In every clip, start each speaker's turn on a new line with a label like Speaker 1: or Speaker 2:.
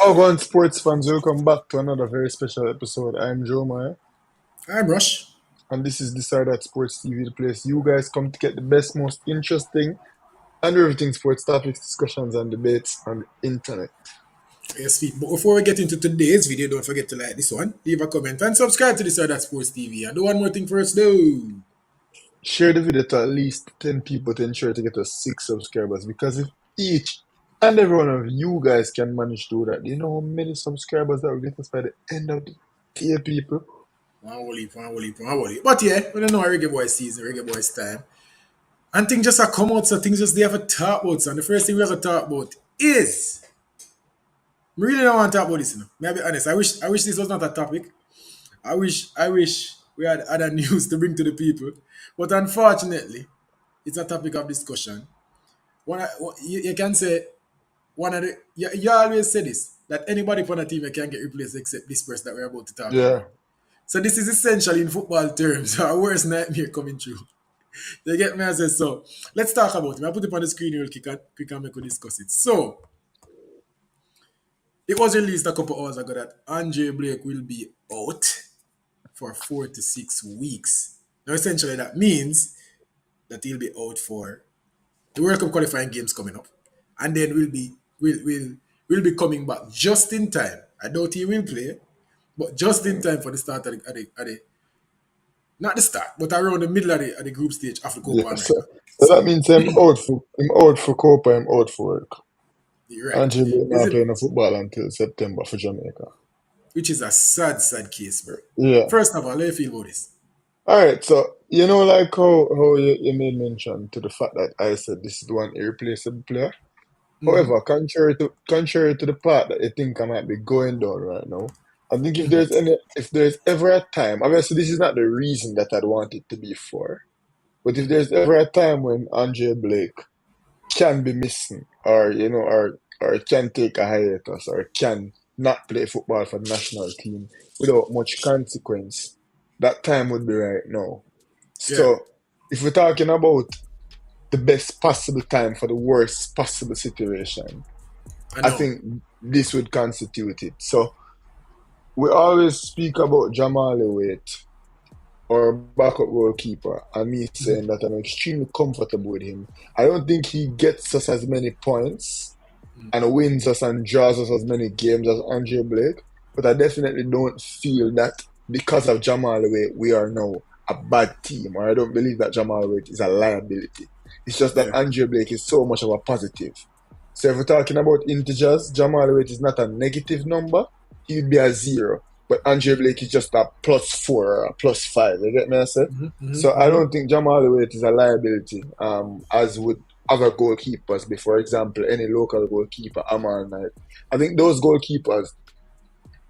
Speaker 1: Welcome, sports fans. Welcome back to another very special episode. I'm Joe Maya,
Speaker 2: I'm Rush.
Speaker 1: and this is Decide That Sports TV, the place you guys come to get the best, most interesting, and everything sports topics, discussions, and debates on the internet.
Speaker 2: Yes, Pete. But before we get into today's video, don't forget to like this one, leave a comment, and subscribe to this That Sports TV. And do one more thing first, though.
Speaker 1: Share the video to at least 10 people to ensure to get us 6 subscribers. Because if each and every one of you guys can manage to do that, do you know how many subscribers that will get us by the end of the year, people?
Speaker 2: One. But yeah, we don't know how Reggae Boy season, Reggae Boy's time. And things just are come out, so things just they have a talk about. So and the first thing we have to talk about is I really don't want to talk about this, you know. May I be honest. I wish this was not a topic. I wish we had other news to bring to the people. But unfortunately, it's a topic of discussion. You can say one of the you always say this that anybody from a team can get replaced except this person that we're about to talk about.
Speaker 1: Yeah.
Speaker 2: So this is essentially in football terms our worst nightmare coming true. You get me? I say so. Let's talk about it. I put it on the screen real quick and make we discuss it. So it was released a couple hours ago that Andre Blake will be out for 4 to 6 weeks. Now essentially that means that he'll be out for the World Cup qualifying games coming up, and then will be coming back just in time. I doubt he will play, but just in time for the start of the not the start, but around the middle of the group stage of the Copa
Speaker 1: Yeah. So,
Speaker 2: America.
Speaker 1: so that means I'm out for Copa, I'm out for work.
Speaker 2: You're right.
Speaker 1: Andrew Bay
Speaker 2: Is
Speaker 1: not
Speaker 2: it
Speaker 1: playing no football until September for Jamaica.
Speaker 2: which is a sad case, bro.
Speaker 1: Yeah.
Speaker 2: First of all, how do you feel about this?
Speaker 1: All right. So like how you made mention to the fact that I said this is the one irreplaceable player.
Speaker 2: Mm-hmm.
Speaker 1: However, contrary to the part that you think I might be going down right now, I think
Speaker 2: Mm-hmm.
Speaker 1: if there's ever a time, obviously this is not the reason that I'd want it to be for, but if there's ever a time when Andre Blake can be missing, or or can take a hiatus, or can not play football for the national team without much consequence, that time would be right now.
Speaker 2: Yeah,
Speaker 1: So if we're talking about the best possible time for the worst possible situation,
Speaker 2: I
Speaker 1: I
Speaker 2: know.
Speaker 1: think this would constitute it. So we always speak about Jamal Waite, our backup goalkeeper, and me
Speaker 2: Mm-hmm.
Speaker 1: saying that I'm extremely comfortable with him. I don't think he gets us as many points and wins us and draws us as many games as Andre Blake, but I definitely don't feel that because of Jamal Waite we are now a bad team, or I don't believe that Jamal Waite is a liability. It's just that
Speaker 2: Yeah,
Speaker 1: Andre Blake is so much of a positive. So if we're talking about integers, Jamal Waite is not a negative number, he'd be a zero. But Andre Blake is just a +4 or a +5. You get me, I say?
Speaker 2: mm-hmm.
Speaker 1: So
Speaker 2: Mm-hmm.
Speaker 1: I
Speaker 2: Mm-hmm.
Speaker 1: don't think Jamal Waite is a liability, as would other goalkeepers be. For example, any local goalkeeper, Amar Knight. I think those goalkeepers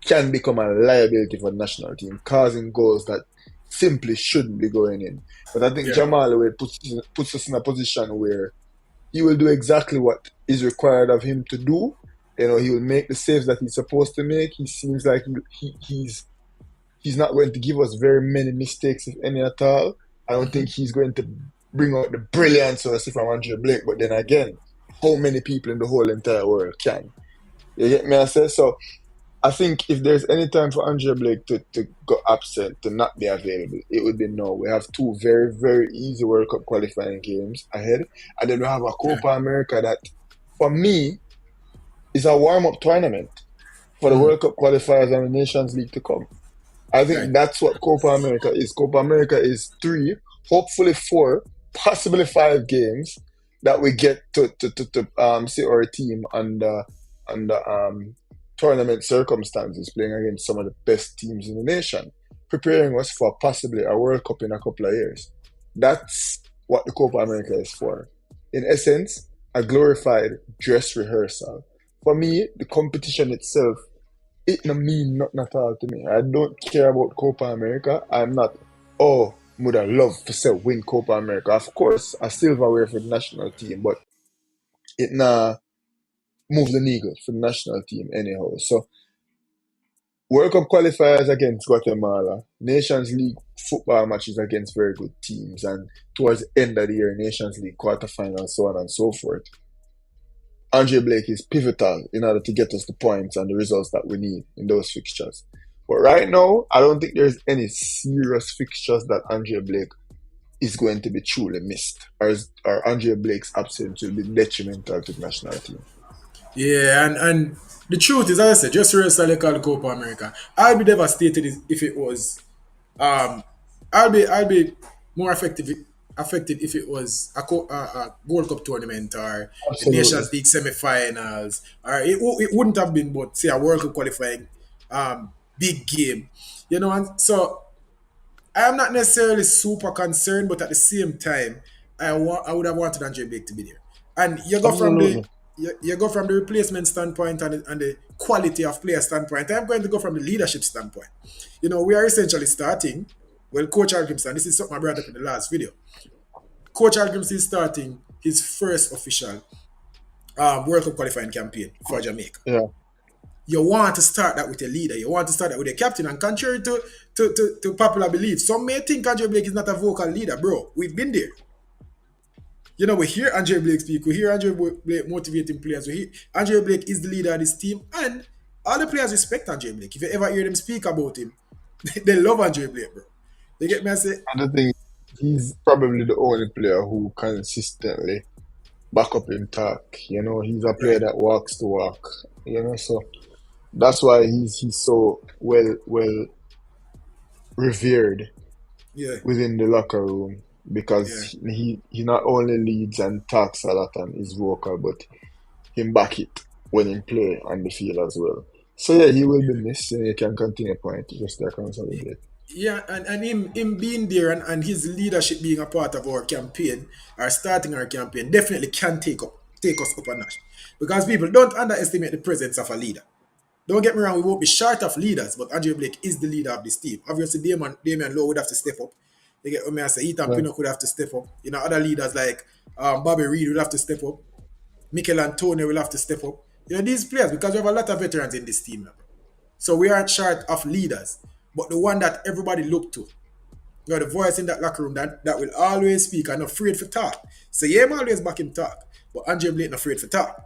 Speaker 1: can become a liability for the national team, causing goals that simply shouldn't be going in. But I think
Speaker 2: Yeah,
Speaker 1: Jamal Waite puts us in a position where he will do exactly what is required of him to do. He will make the saves that he's supposed to make. He seems like he's not going to give us very many mistakes, if any at all. I don't think he's going to bring out the brilliance or see from Andrew Blake. But then again, how many people in the whole entire world can? You get me? I say so. I think if there's any time for Andrea Blake to go absent, to not be available, it would be now. We have two very, very easy World Cup qualifying games ahead. And then we have a
Speaker 2: yeah.
Speaker 1: Copa America that, for me, is a warm up tournament for the
Speaker 2: Mm.
Speaker 1: World Cup qualifiers and the Nations League to come. I
Speaker 2: Right.
Speaker 1: think that's what Copa America is. Copa America is three, hopefully four, possibly 5 games that we get to see our team under tournament circumstances, playing against some of the best teams in the nation, preparing us for possibly a World Cup in a couple of years. That's what the Copa America is for. In essence, a glorified dress rehearsal. For me, the competition itself, it no mean nothing at all to me. I don't care about Copa America. I'm not, oh, would I love to say win Copa America. Of course, a silverware for the national team, but it move the needle for the national team anyhow. So World Cup qualifiers against Guatemala, Nations League football matches against very good teams, and towards the end of the year, Nations League quarterfinals, so on and so forth. Andre Blake is pivotal in order to get us the points and the results that we need in those fixtures. But right now, I don't think there's any serious fixtures that Andre Blake is going to be truly missed, or Andre Blake's absence will be detrimental to the national team.
Speaker 2: Yeah, and the truth is, as I said, just recently called Copa America. I'd be devastated if it was. Um, I'll be more affected if it was a Gold Cup tournament or the
Speaker 1: Absolutely.
Speaker 2: Nations League semi-finals, or it wouldn't have been, but say a World Cup qualifying big game, And so I am not necessarily super concerned, but at the same time, I would have wanted Andre Blake to be there. And
Speaker 1: Absolutely.
Speaker 2: you go from the replacement standpoint and the quality of player standpoint. I'm going to go from the leadership standpoint. We are essentially starting. Well, Coach Algrimson, this is something I brought up in the last video. Coach Algrimson is starting his first official World Cup qualifying campaign for Jamaica.
Speaker 1: Yeah.
Speaker 2: You want to start that with a leader. You want to start that with a captain. And contrary to popular belief, some may think Andre Blake is not a vocal leader, bro. We've been there. We hear Andre Blake speak. We hear Andre Blake motivating players. We hear Andre Blake is the leader of this team. And all the players respect Andre Blake. If you ever hear them speak about him, they love Andre Blake, bro. They get me? I say,
Speaker 1: And the thing, he's probably the only player who consistently back up in talk. He's a player
Speaker 2: right.
Speaker 1: that walks the walk. So that's why he's so well revered
Speaker 2: Yeah,
Speaker 1: within the locker room
Speaker 2: yeah.
Speaker 1: because he not only leads and talks a lot and is vocal, but him back it when in play on the field as well. So yeah, he will be missed and he can continue point just like consolidate.
Speaker 2: Yeah, and him being there and his leadership being a part of our campaign or starting our campaign definitely can take us up a notch. Because people don't underestimate the presence of a leader. Don't get me wrong, we won't be short of leaders, but Andre Blake is the leader of this team. Obviously, Damian Lowe would have to step up. You get what me I say? Ethan
Speaker 1: Yeah.
Speaker 2: Pinnock would have to step up. Other leaders like Bobby Reed would have to step up. Mikel Antonio will have to step up. These players, because we have a lot of veterans in this team now. So we aren't short of leaders, but the one that everybody look to. The voice in that locker room that will always speak and not afraid for talk. So yeah, I'm always back him talk, but Andre Blake not afraid for talk.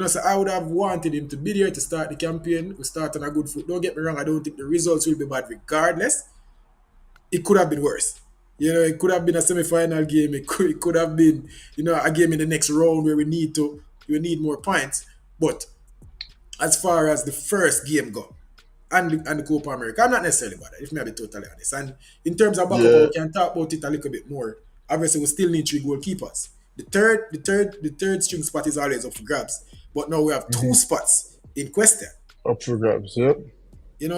Speaker 2: So I would have wanted him to be there to start the campaign. We start on a good foot. Don't get me wrong, I don't think the results will be bad regardless. It could have been worse. It could have been a semi-final game. It could have been, a game in the next round where we need more points. But as far as the first game go and the Copa America, I'm not necessarily bad, if may be totally honest. And in terms of backup,
Speaker 1: Yeah.
Speaker 2: we can talk about it a little bit more. Obviously, we still need three goalkeepers. The third string spot is always up for grabs. But now we have two
Speaker 1: Hmm.
Speaker 2: spots in question.
Speaker 1: Up for grabs. Yep.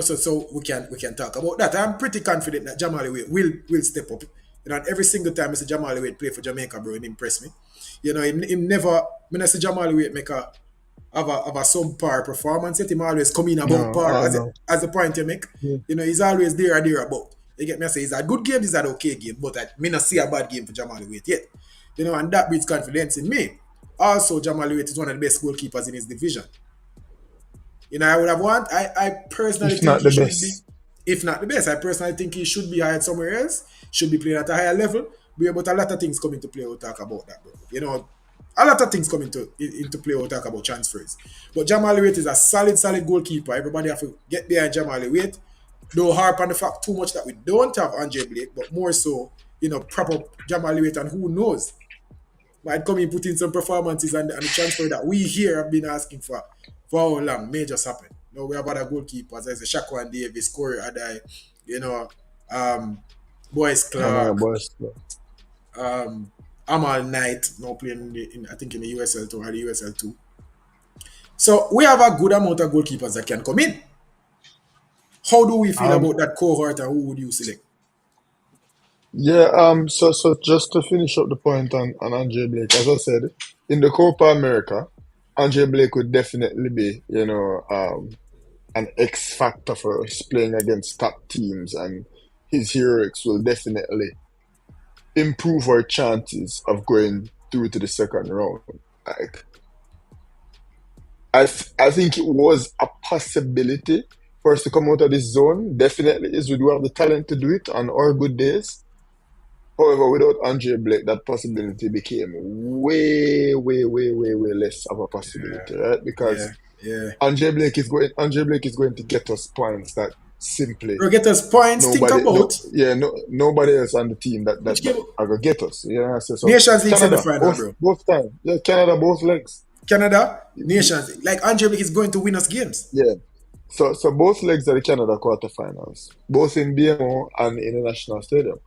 Speaker 2: So we can talk about that. I'm pretty confident that Jamal Wade will step up. And every single time I see Jamal Wade play for Jamaica, bro, it impress me. Him never when I see Jamal Wade make a subpar performance, yet him always come in
Speaker 1: No.
Speaker 2: about par
Speaker 1: Oh
Speaker 2: as
Speaker 1: no.
Speaker 2: as the point you make.
Speaker 1: Yeah.
Speaker 2: He's always there or there about. You get me? I say it's a good game, it's an okay game, but I may not see a bad game for Jamal Wade yet. And that breeds confidence in me. Also, Jamal Wade is one of the best goalkeepers in his division. I would have want. I personally
Speaker 1: If
Speaker 2: think
Speaker 1: not
Speaker 2: he
Speaker 1: the
Speaker 2: should be,
Speaker 1: best.
Speaker 2: if not the best. I personally think he should be hired somewhere else. Should be playing at a higher level. But a lot of things come into play. We'll talk about that, bro. A lot of things come into play. We'll talk about transfers. But Jamal Wade is a solid goalkeeper. Everybody have to get behind Jamal Wade. Don't harp on the fact too much that we don't have Andre Blake, but more so, prop up Jamal Wade, and who knows, might come in, put in some performances, and the transfer that we here have been asking for how long may just happen. We have other goalkeepers, there's a Shaquan Davis, Corey Adai, you know, um, Boyce
Speaker 1: I know,
Speaker 2: Clark,
Speaker 1: boys.
Speaker 2: Amal Knight, now playing I think in the USL two or the USL two. So we have a good amount of goalkeepers that can come in. How do we feel
Speaker 1: Um.
Speaker 2: about that cohort, and who would you select?
Speaker 1: Yeah. So just to finish up the point on Andre Blake, as I said, in the Copa America, Andre Blake would definitely be, an X factor for us playing against top teams, and his heroics will definitely improve our chances of going through to the second round. Like, I think it was a possibility for us to come out of this zone. Definitely is. We do have the talent to do it on our good days. However, without Andre Blake, that possibility became way, way, way, way, way less of a
Speaker 2: Yeah,
Speaker 1: possibility, right?
Speaker 2: yeah,
Speaker 1: Because
Speaker 2: yeah.
Speaker 1: Andre Blake is going to get us points that simply
Speaker 2: Bro, get us points. Think
Speaker 1: nobody, no,
Speaker 2: about
Speaker 1: yeah, no, nobody else on the team
Speaker 2: which
Speaker 1: that
Speaker 2: game?
Speaker 1: are gonna get us. You know, what I say so.
Speaker 2: Nations League
Speaker 1: Canada,
Speaker 2: semi-final, bro.
Speaker 1: both time, yeah, Canada, both legs.
Speaker 2: Canada, Nations League. Like Andre Blake is going to win us games.
Speaker 1: Yeah, so both legs of the Canada quarterfinals, both in BMO and in the National Stadium.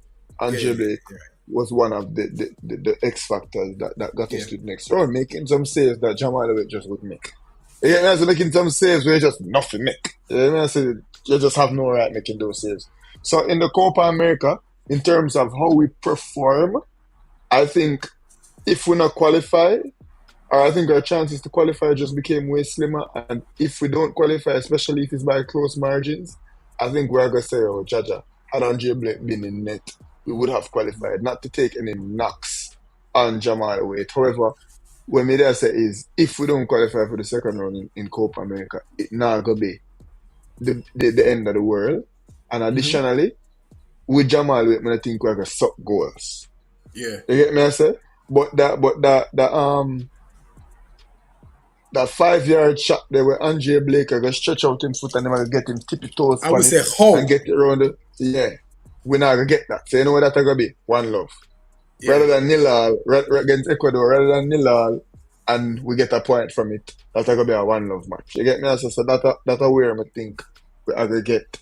Speaker 2: Yeah,
Speaker 1: Andre
Speaker 2: yeah,
Speaker 1: Blake
Speaker 2: yeah,
Speaker 1: was one of the X factors that got
Speaker 2: yeah.
Speaker 1: us to the next round, making some saves that Jamal Lewis just would make. Yeah, man, so making some saves where just nothing make. Yeah, man, so you just have no right making those saves. So in the Copa America, in terms of how we perform, I think if we not qualify, or I think our chances to qualify just became way slimmer. And if we don't qualify, especially if it's by close margins, I think we're gonna say, oh, Jaja, had Andre Blake been in net, we would have qualified. Not to take any knocks on Jamal Wade. However, what me there say is if we don't qualify for the second round in Copa America, it not gonna be the end of the world. And
Speaker 2: Mm-hmm.
Speaker 1: additionally, with Jamal Wade, I think we're gonna suck goals.
Speaker 2: Yeah.
Speaker 1: You get me I say? But that 5 yard shot there where Andre Blake are gonna stretch out him foot and them gonna get him tippy toes
Speaker 2: I would
Speaker 1: on
Speaker 2: say
Speaker 1: it and
Speaker 2: how.
Speaker 1: get it around the yeah. We're not gonna get that. So you know what that's gonna be? One love.
Speaker 2: Yeah,
Speaker 1: Rather
Speaker 2: yeah,
Speaker 1: than nil all against Ecuador, rather than nil all and we get a point from it, that's gonna be a one love match. You get me? So that's where I think we are gonna get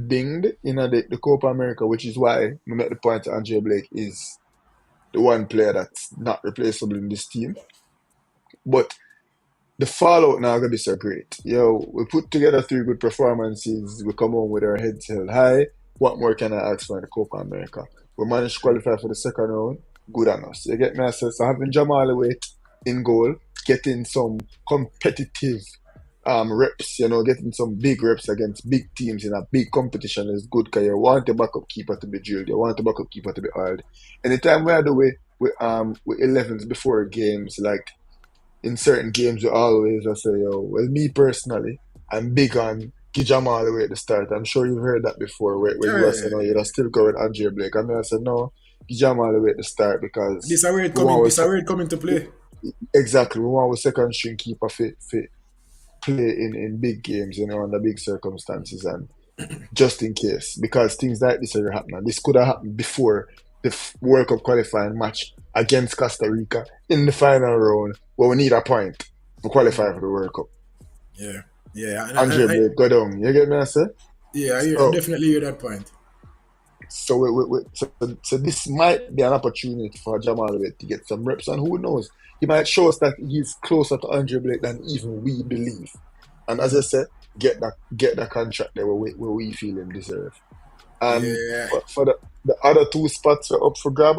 Speaker 1: dinged in the Copa America, which is why we make the point that Andre Blake is the one player that's not replaceable in this team. But the fallout now gonna be so great. Yo, we put together three good performances. We come home with our heads held high. What more can I ask for in the Copa America? We managed to
Speaker 2: true.
Speaker 1: qualify for the second round. Good on us. You get me? So having Jamal Wade in goal, getting some competitive reps, getting some big reps against big teams in a big competition is good because you want the backup keeper to be drilled. You want the backup keeper to be hard. Anytime we had the way with 11s before games, like in certain games, you always I say, yo, well, me personally, I'm big on Gijam all the way at the start. I'm sure you've heard that before, where
Speaker 2: Yeah,
Speaker 1: you
Speaker 2: yeah,
Speaker 1: were saying,
Speaker 2: yeah,
Speaker 1: oh,
Speaker 2: yeah.
Speaker 1: you're still going Andre Blake. I mean, I said, no, Gijam all the way at the start because
Speaker 2: This are where it
Speaker 1: we want
Speaker 2: coming.
Speaker 1: our
Speaker 2: This are where it coming to play.
Speaker 1: exactly, we want our second string keeper fit play in big games, under big circumstances and just in case because things like this are happening. This could have happened before the World Cup qualifying match against Costa Rica in the final round where we need a point to qualify for the World Cup.
Speaker 2: Yeah, yeah, and
Speaker 1: Andre Blake go down. You get me, I say?
Speaker 2: yeah, I
Speaker 1: So,
Speaker 2: definitely hear that point.
Speaker 1: so this might be an opportunity for Jamal Wade to get some reps, and who knows? He might show us that he's closer to Andre Blake than even we believe. And as I
Speaker 2: Mm-hmm.
Speaker 1: said, get the contract there where we feel him deserve. And
Speaker 2: Yeah,
Speaker 1: for the other two spots are up for grab.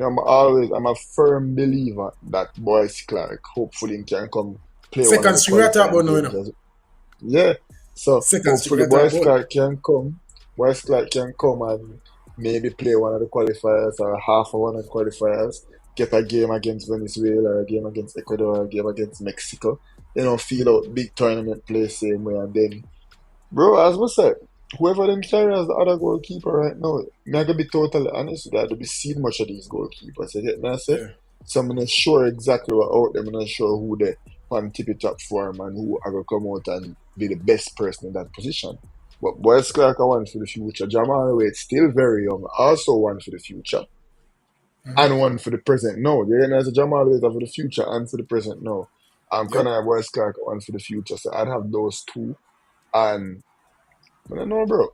Speaker 1: I'm a firm believer that Boyce Clark hopefully can come play one of
Speaker 2: second
Speaker 1: the
Speaker 2: string we are talking
Speaker 1: qualifying
Speaker 2: about now,
Speaker 1: games. Yeah. So
Speaker 2: Second string we
Speaker 1: hopefully
Speaker 2: are talking about.
Speaker 1: Boyce Clark can come and maybe play one of the qualifiers or half of one of the qualifiers, get a game against Venezuela or a game against Ecuador or a game against Mexico. Feel out big tournament play same way and then bro, as we said, whoever them carry as the other goalkeeper right now, me I gotta be totally honest with you, I don't be seeing much of these goalkeepers. You get me I say?
Speaker 2: Yeah,
Speaker 1: So I'm not sure exactly what out them, I'm not sure who they on tippy top form and who are gonna come out and be the best person in that position. But Boyce Clark are one for the future. Jamal Wade still very young, also one for the future. And one for the present. No, you get me as a Jamal Wade are for the future and for the present. No. I'm
Speaker 2: yep.
Speaker 1: kinda Boyce Clark one for the future. So I'd have those two and I don't know, bro.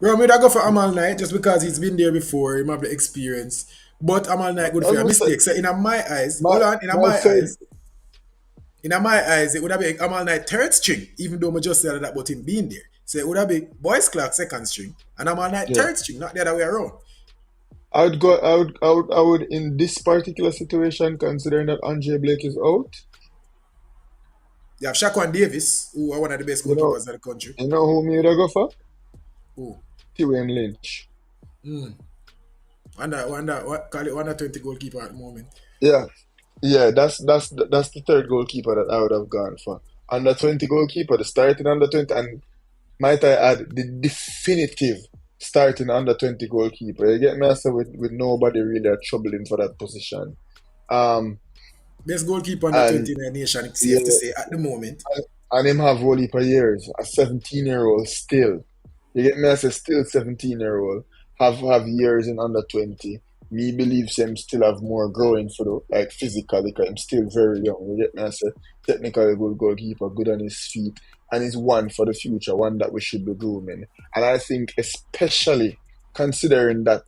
Speaker 2: Bro, I go for Amal Knight just because he's been there before. He might have the experience. But Amal Knight good for
Speaker 1: As
Speaker 2: a
Speaker 1: we said,
Speaker 2: mistake. So in my eyes,
Speaker 1: my
Speaker 2: hold on,
Speaker 1: my favorite.
Speaker 2: in my eyes, it would have been Amal Knight third string, even though I just said that about him being there. So it would have been Boyce Clark second string and Amal Knight
Speaker 1: Yeah,
Speaker 2: third string, not the other way around.
Speaker 1: I would go. I would in this particular situation, considering that Andre Blake is out.
Speaker 2: You have Shaquan Davis, who are one of the best
Speaker 1: You know,
Speaker 2: goalkeepers in the country.
Speaker 1: you know who me would go for?
Speaker 2: Who?
Speaker 1: T-Wayne Lynch.
Speaker 2: Mm. What call it 120 goalkeeper at the moment.
Speaker 1: Yeah, yeah. That's the third goalkeeper that I would have gone for. Under 20 goalkeeper, the starting under 20, and might I add the definitive. starting under 20 goalkeeper. You get me? I say with nobody really troubling for that position. Um,
Speaker 2: Best goalkeeper under
Speaker 1: and
Speaker 2: 20 in the nation, it's safe to
Speaker 1: yeah,
Speaker 2: say, at the moment.
Speaker 1: and him have whole heap of years. A 17-year-old still. You get me? I say still 17-year-old have years in under 20. Me believes him still have more growing for the like physically because I'm still very young. You get me? I say technically good goalkeeper, good on his feet, and he's one for the future, one that we should be grooming. And I think especially considering that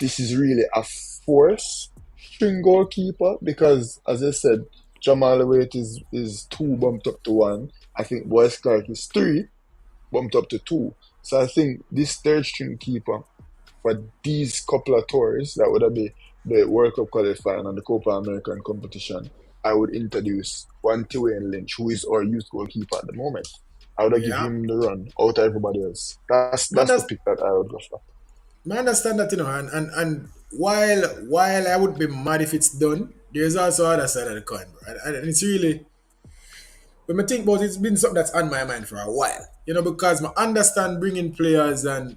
Speaker 1: this is really a fourth string goalkeeper because, as I said, Jamal Waite is two bumped up to one. I think Boyce Clark is three bumped up to two. So I think this third string keeper for these couple of tours that would have been the World Cup qualifying and the Copa American competition, I would introduce one Tiwain Lynch, who is our youth goalkeeper at the moment. I would have give
Speaker 2: Yeah.
Speaker 1: him the run out of everybody else.
Speaker 2: Man,
Speaker 1: That's the pick that I would go for.
Speaker 2: I understand that, and while I would be mad if it's done, there's also other side of the coin, bro. And it's really, when I think about it, it's been something that's on my mind for a while. Because I understand bringing players and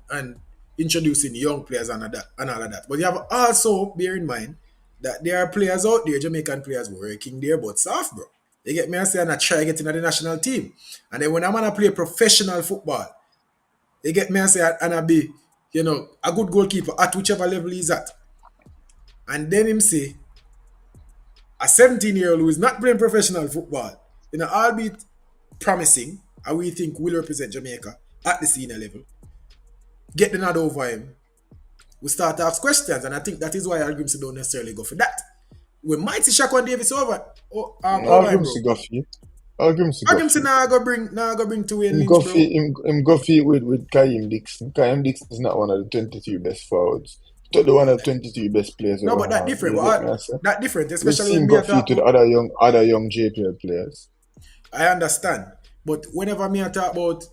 Speaker 2: introducing young players and all of that. But you have also bear in mind that there are players out there, Jamaican players working their butts off, bro. You get me? I say, and I try getting at the national team. And then when I'm gonna play professional football, you get me? I say, and I be, a good goalkeeper at whichever level he's at. And then him say, a 17-year-old who is not playing professional football, albeit promising, and we think will represent Jamaica at the senior level, get the nod over him. We start to ask questions, and I think that is why Al Grimsey don't necessarily go for that. We might see Shaquan Davis over
Speaker 1: I'll give
Speaker 2: him,
Speaker 1: him
Speaker 2: bro.
Speaker 1: Guffey. I'll give him
Speaker 2: Al Grimsey
Speaker 1: Guffey.
Speaker 2: now go bring two in
Speaker 1: Him
Speaker 2: Lynch,
Speaker 1: Guffey,
Speaker 2: bro.
Speaker 1: him Guffey with Kaim Dixon. Kaim Dixon is not one of the 23 best forwards. He's the one of the 23 best players we
Speaker 2: No, but that
Speaker 1: have.
Speaker 2: different.
Speaker 1: You get me, I
Speaker 2: But
Speaker 1: say?
Speaker 2: that different,
Speaker 1: We've
Speaker 2: especially
Speaker 1: seen
Speaker 2: when me I
Speaker 1: Guffey
Speaker 2: talk
Speaker 1: to the
Speaker 2: about.
Speaker 1: other young JPL players.
Speaker 2: I understand, but whenever me I talk about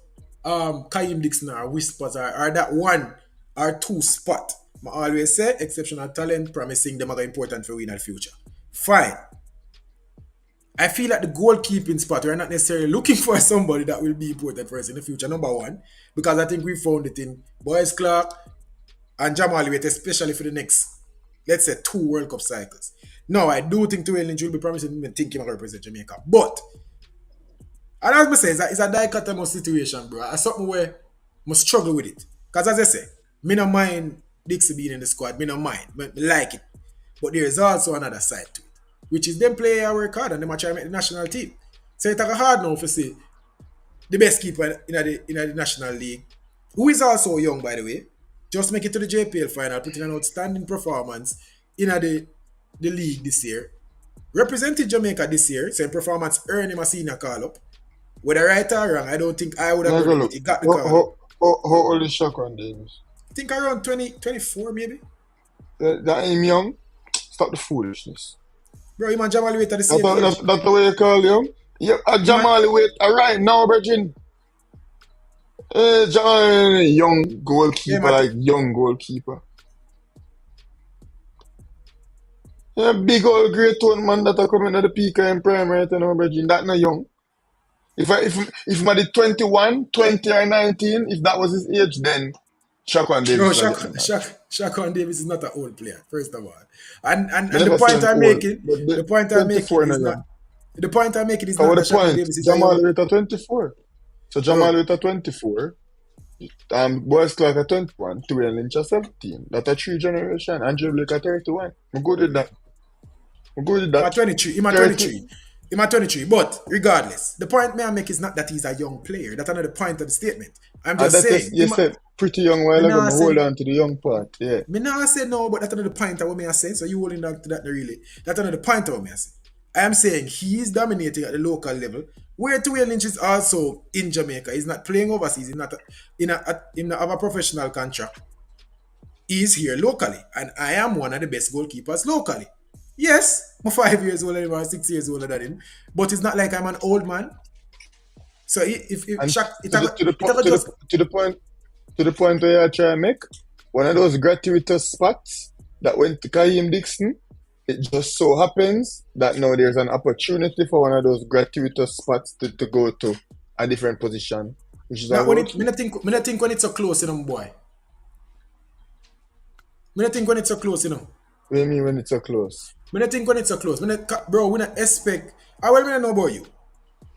Speaker 2: Kaim Dixon or Whispers or that one or two spot, I always say exceptional talent, promising them are important for we in the future. Fine. I feel like the goalkeeping spot, we're not necessarily looking for somebody that will be important for us in the future, number one, because I think we found it in Boyce Clark and Jamal Waite, especially for the next, let's say, two World Cup cycles. No, I do think Tuel Lynch will be promising and think he might represent Jamaica. But, and as I say, it's a dichotomous situation, bro. It's something where I must struggle with it. Because as I say, me no mind Dixie being in the squad, me no mind, me like it. But there is also another side to it, which is them play our card and them try to make the national team. So it's like hard now for say the best keeper in the National League, who is also young by the way, just make it to the JPL final, putting an outstanding performance in the league this year. Represented Jamaica this year, same performance earned him a senior call up. Whether right or wrong, I don't think I would have
Speaker 1: Now
Speaker 2: done
Speaker 1: go
Speaker 2: it, but
Speaker 1: look.
Speaker 2: he got the
Speaker 1: How,
Speaker 2: call up.
Speaker 1: how, how old is Shaquan Davis?
Speaker 2: I think around 2024 maybe.
Speaker 1: That him young? Stop the foolishness.
Speaker 2: Bro, him and Jamal Waite at the
Speaker 1: That's,
Speaker 2: same age.
Speaker 1: that's the way you call him? Yeah,
Speaker 2: Him and,
Speaker 1: Jamal Waite. Right now, Virgin. Young
Speaker 2: yeah, him
Speaker 1: goalkeeper,
Speaker 2: at,
Speaker 1: like young goalkeeper. Yeah, big old great one man that are coming at the peak and prime right now, Virgin. That not young. If I did 21, 20 or 19, if that was his age, then Shaquan
Speaker 2: bro,
Speaker 1: Davis will get the nod.
Speaker 2: Shaquan Davis is not an old player, first of all. And and,
Speaker 1: I
Speaker 2: and the
Speaker 1: never say
Speaker 2: point
Speaker 1: him
Speaker 2: I'm
Speaker 1: old,
Speaker 2: making,
Speaker 1: but
Speaker 2: the point I'm making
Speaker 1: 24
Speaker 2: is
Speaker 1: not
Speaker 2: not
Speaker 1: young.
Speaker 2: the point I'm making is
Speaker 1: How
Speaker 2: not that
Speaker 1: the
Speaker 2: Shaquan
Speaker 1: point?
Speaker 2: Davis is a
Speaker 1: Jamal
Speaker 2: young
Speaker 1: Waite at 24. So Jamal
Speaker 2: bro.
Speaker 1: Waite at 24. Boys Clark at 21. Tuwel Lynch at 17. That's a three generation. Andrew Blake at 31. I'm good with that. I'm good with
Speaker 2: I'm
Speaker 1: that.
Speaker 2: 23. Him at
Speaker 1: 30.
Speaker 2: 23. Him at 23. But regardless, the point me I make is not that he's a young player. That's another point of the statement. I'm just
Speaker 1: That
Speaker 2: saying.
Speaker 1: you said pretty young
Speaker 2: Me
Speaker 1: while ago.
Speaker 2: now
Speaker 1: Me
Speaker 2: say
Speaker 1: hold on to the young part. Yeah.
Speaker 2: me now say no, but that's another point of what me I say. So you holding on to that really. That's another point of what me I say. I am saying he is dominating at the local level. Where Tuwel Lynch is also in Jamaica. He's not playing overseas. He's not in a professional contract. He's here locally, and I am one of the best goalkeepers locally. Yes, I'm 5 years older than him or 6 years older than him, but it's not like I'm an old man. So if
Speaker 1: And
Speaker 2: Shaq,
Speaker 1: to the to the
Speaker 2: it
Speaker 1: po-
Speaker 2: ever just
Speaker 1: to the point where I try to make one of those gratuitous spots that went to Kaim Dixon. It just so happens that now there's an opportunity for one of those gratuitous spots to go to a different position, which is a
Speaker 2: not when it me
Speaker 1: goalkeeper.
Speaker 2: not think when it's so close, boy. Me not think when it's so close, you know.
Speaker 1: What do you mean when it's so close?
Speaker 2: Me not think when it's so close. Bro, we not expect. I well, me not know about you.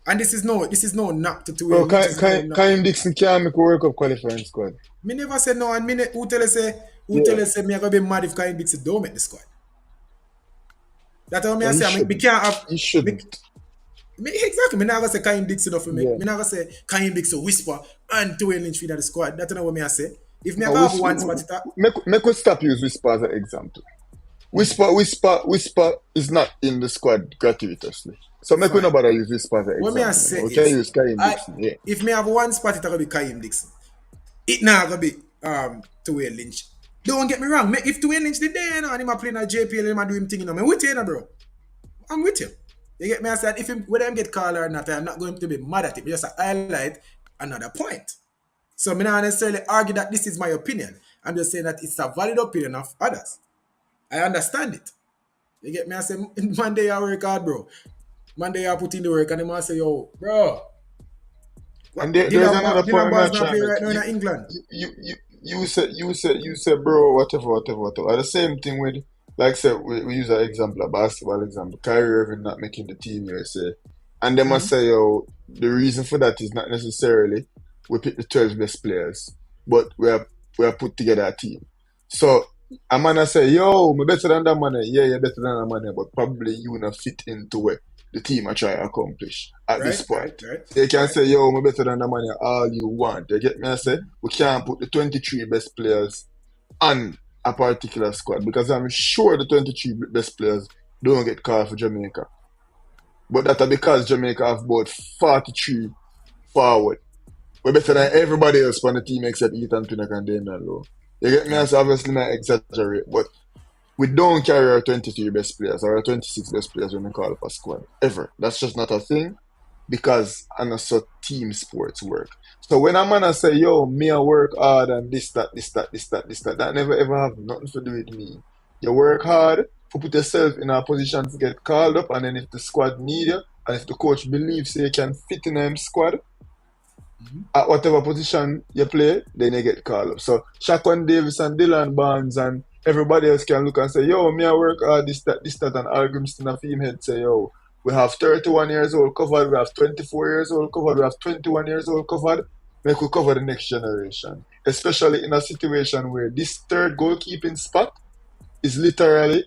Speaker 2: And this is no knock to
Speaker 1: Bro,
Speaker 2: win, which is no knock.
Speaker 1: Kaim Dixon can't make a World Cup qualifying squad.
Speaker 2: Me never say no, and who tell
Speaker 1: Yeah,
Speaker 2: us say me I gonna be mad if Kyle Dixon don't make the squad. That's how me I
Speaker 1: but he
Speaker 2: say. Me
Speaker 1: shouldn't.
Speaker 2: can't have
Speaker 1: He
Speaker 2: me,
Speaker 1: shouldn't.
Speaker 2: exactly. Me never say Kyle Dixon off for me.
Speaker 1: Yeah.
Speaker 2: Me never say Kyle Dixon whisper and Dwayne Lynch feed the squad. That's not what me I say. If me I
Speaker 1: No,
Speaker 2: have one spot it up,
Speaker 1: make us stop use Whisper as an example. Whisper is not in the squad gratuitously. So make we
Speaker 2: fine.
Speaker 1: not bother use Whisper as an
Speaker 2: What me I
Speaker 1: example.
Speaker 2: say
Speaker 1: We can
Speaker 2: is,
Speaker 1: use Kaim
Speaker 2: I
Speaker 1: Dixon, yeah.
Speaker 2: if me have one spot it gonna be Kyle Dixon. It now gonna be Dwayne Lynch. Don't get me wrong. If Dwayne Lynch did there, you know, and him a playing at JPL and him a do him thing, you know, me with you, bro. I'm with you. You get me? I said, if him, whether him get called or not, I'm not going to be mad at him. Just highlight another point. So I'm not necessarily argue that this is my opinion. I'm just saying that it's a valid opinion of others. I understand it. You get me? I say, Monday I work hard, bro. Monday I put in the work, and they might say, yo, bro,
Speaker 1: And
Speaker 2: what
Speaker 1: there's another point
Speaker 2: Dylan
Speaker 1: I'm not
Speaker 2: Barnes not
Speaker 1: trying to
Speaker 2: playing
Speaker 1: make.
Speaker 2: right now in England.
Speaker 1: You said, bro, whatever. And the same thing with, like I said, we use an example, a basketball example. Kyrie Irving not making the team USA. And they must say, yo, the reason for that is not necessarily we pick the 12 best players, but we have put together a team. So a man say, yo, me better than that man. Yeah, you're better than that man, but probably you not fit into what the team are trying to accomplish at
Speaker 2: Right,
Speaker 1: this
Speaker 2: right,
Speaker 1: point.
Speaker 2: right,
Speaker 1: They can
Speaker 2: right.
Speaker 1: say, yo, me better than that man all you want. You get me? I say, we can't put the 23 best players on a particular squad because I'm sure the 23 best players don't get called for Jamaica. But that's because Jamaica have about 43 forward. We're better than everybody else on the team except Ethan Pinnock and Damian Lowe. You get me? I say, obviously, I exaggerate, but we don't carry our 23 best players or our 26 best players when we call up a squad. Ever. That's just not a thing because I know so team sports work. So when a man say, yo, me I work hard and that never ever have nothing to do with me. You work hard to put yourself in a position to get called up, and then if the squad need you and if the coach believes you can fit in a squad, at whatever position you play, then you get called up. So Shaquan Davis and Dylan Barnes and everybody else can look and say, yo, me I work hard, this, that, and Al Grimston and Fame Head say, yo, we have 31 years old covered, we have 24 years old covered, we have 21 years old covered. Make we cover the next generation. Especially in a situation where this third goalkeeping spot is literally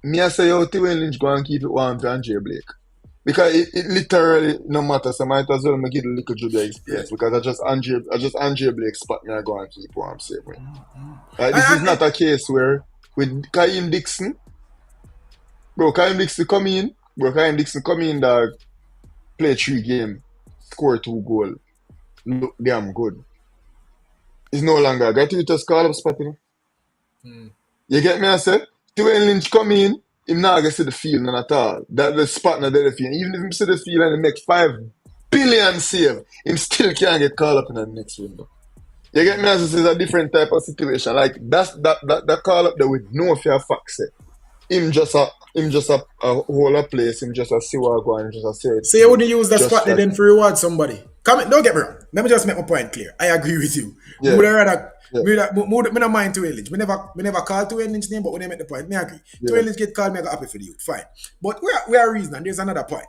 Speaker 1: me I say, yo, Dwayne Lynch go and keep it warm for Andre Blake. Because it literally no matter, so I might as well make it a little Judah
Speaker 2: Yeah.
Speaker 1: experience because I just Andre Blake spot me I go and keep what I'm saying. This is
Speaker 2: And,
Speaker 1: not a case where with Kaim Dixon, Kaim Dixon come in dog, play 3 game, score 2 goal, look damn good. It's no longer a gratuitous call up spot, you know. You get me I say? Dwayne Lynch come in, him not gonna see the field none at all. That the spot not there the field. Even if him see the field and he make 5 billion save, him still can't get called up in the next window. You get me? As this is a different type of situation. Like that's that call up there with no fear facts. Him just a whole a place. Him just a see what go and just a say
Speaker 2: so you
Speaker 1: team.
Speaker 2: wouldn't use that
Speaker 1: Just
Speaker 2: spot there
Speaker 1: that
Speaker 2: then to reward somebody. Come, don't get me wrong. Let me just make my point clear. I agree with you. Me
Speaker 1: yeah
Speaker 2: would have rather
Speaker 1: yeah
Speaker 2: me not mind to Lynch. Me never call to Lynch name, but when I make the point, me agree. To
Speaker 1: yeah
Speaker 2: Lynch get called, me I go happy for the youth. Fine. But we are reasoning. There's another point.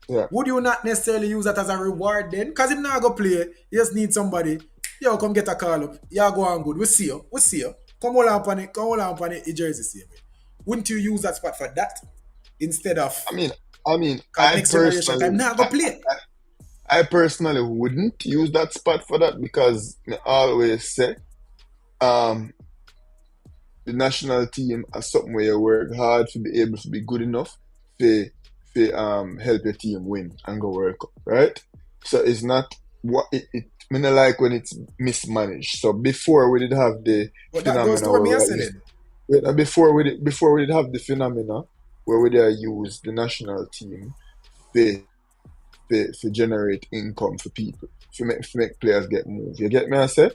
Speaker 1: yeah.
Speaker 2: Would you not necessarily use that as a reward then? Because him not go play, you just need somebody. Yo, come get a call up. Yeah, go on good. We see you. We see you. Come hold on it. Come hold on it. Jersey same way. Wouldn't you use that spot for that instead of
Speaker 1: I mean I mean
Speaker 2: because next generation time not go play?
Speaker 1: I personally wouldn't use that spot for that because I always say um the national team as something where you work hard to be able to be good enough to help your team win and go World Cup, right? So it's not what it I mean, I like when it's mismanaged. So before we did have the
Speaker 2: But that goes to
Speaker 1: phenomena
Speaker 2: what
Speaker 1: where
Speaker 2: me I
Speaker 1: we
Speaker 2: said
Speaker 1: at least
Speaker 2: then.
Speaker 1: before we did have the phenomena where we did use the national team to to generate income for people, to make players get moved. You get me? I say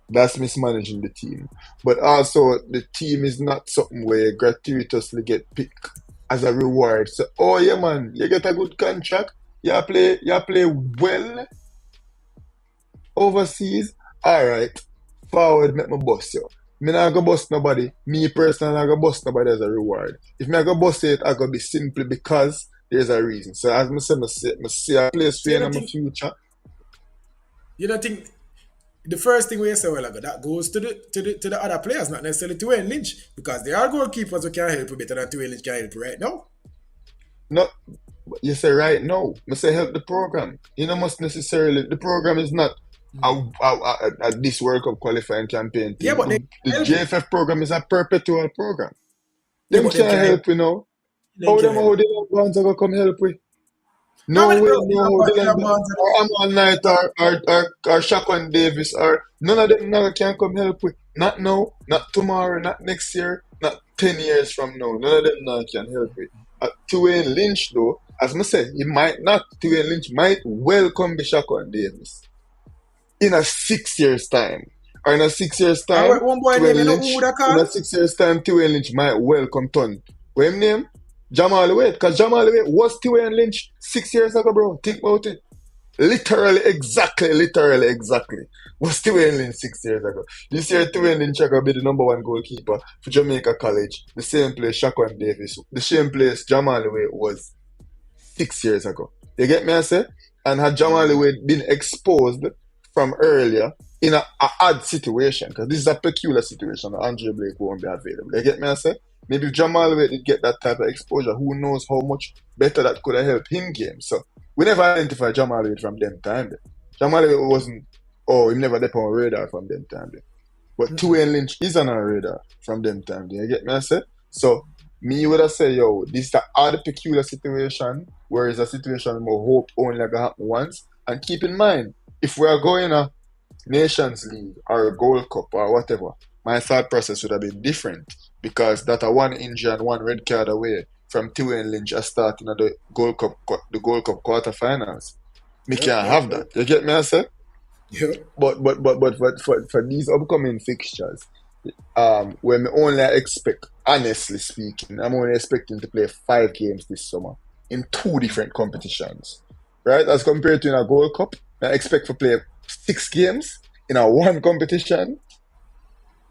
Speaker 1: that's mismanaging the team. But also, the team is not something where you gratuitously get picked as a reward. So, oh yeah, man, you get a good contract. You play well overseas. All right, forward, make my boss you. Me not go bust nobody. Me personally not go bust nobody as a reward. If me I go bust it, I go be simply because there's a reason. So as me see a place for
Speaker 2: So
Speaker 1: you in my future.
Speaker 2: you don't think the first thing we say, well, that goes to the other players, not necessarily to Wayne Lynch, because there are goalkeepers who can help you better than Wayne Lynch can help you right now.
Speaker 1: Not you say right now. Me say help the program. You know must necessarily the program is not a this World Cup qualifying campaign
Speaker 2: Yeah,
Speaker 1: thing.
Speaker 2: but they
Speaker 1: The
Speaker 2: can help you.
Speaker 1: JFF program is a perpetual program.
Speaker 2: Yeah,
Speaker 1: Them
Speaker 2: but them
Speaker 1: can't
Speaker 2: can help.
Speaker 1: help you know.
Speaker 2: Them can
Speaker 1: How
Speaker 2: help.
Speaker 1: the young ones are gonna come help we?
Speaker 2: How
Speaker 1: No
Speaker 2: many
Speaker 1: way,
Speaker 2: bro?
Speaker 1: no how
Speaker 2: Dylan
Speaker 1: Dylan
Speaker 2: Barnes
Speaker 1: or Amon Knight or Shaquan Davis or none of them now can come help with. Not now, not tomorrow, not next year, not 10 years from now. None of them now can help with. Tuane Lynch though, as I said, he might not. Tuane Lynch might welcome the Shaquan Davis in a 6 years time. Or in a 6 years
Speaker 2: and
Speaker 1: time,
Speaker 2: one boy name, you
Speaker 1: Tuane
Speaker 2: know who would
Speaker 1: Lynch,
Speaker 2: have
Speaker 1: in a
Speaker 2: called?
Speaker 1: 6 years time, Tuane Lynch might welcome Ton. What him name? Jamal Wade. Because Jamal Wade was Tuane Lynch 6 years ago, bro. Think about it. Literally exactly. Was Tuane Lynch 6 years ago. This year, Tuane Lynch will be the number one goalkeeper for Jamaica College. The same place Shaquan Davis, the same place Jamal Wade was 6 years ago. You get me, I say? And had Jamal Wade been exposed from earlier in a odd situation, because this is a peculiar situation, Andre Blake won't be available. You get me, I say? Maybe if Jamal Wade did get that type of exposure, who knows how much better that could have helped him game. So we never identified Jamal Wade from them time. Then. Jamal Wade wasn't, he never left on radar from them time. Then. But Tuane Lynch is on our radar from them time. Do you get me? I say? So me would have said, yo, this is a odd peculiar situation, where it's a situation more hope only gonna happen once. And keep in mind, if we are going a Nations League or a Gold Cup or whatever, my thought process would have been different, because that a one injury and one red card away from Tuane Lynch starting at the Gold Cup quarterfinals. Me
Speaker 2: Yep,
Speaker 1: can't
Speaker 2: yep,
Speaker 1: have
Speaker 2: yep.
Speaker 1: that. You get me? I say?
Speaker 2: Yep.
Speaker 1: But for these upcoming fixtures, when me only expect, honestly speaking, I'm only expecting to play 5 games this summer in 2 different competitions, right? As compared to in a Gold Cup, I expect to play 6 games in a one competition.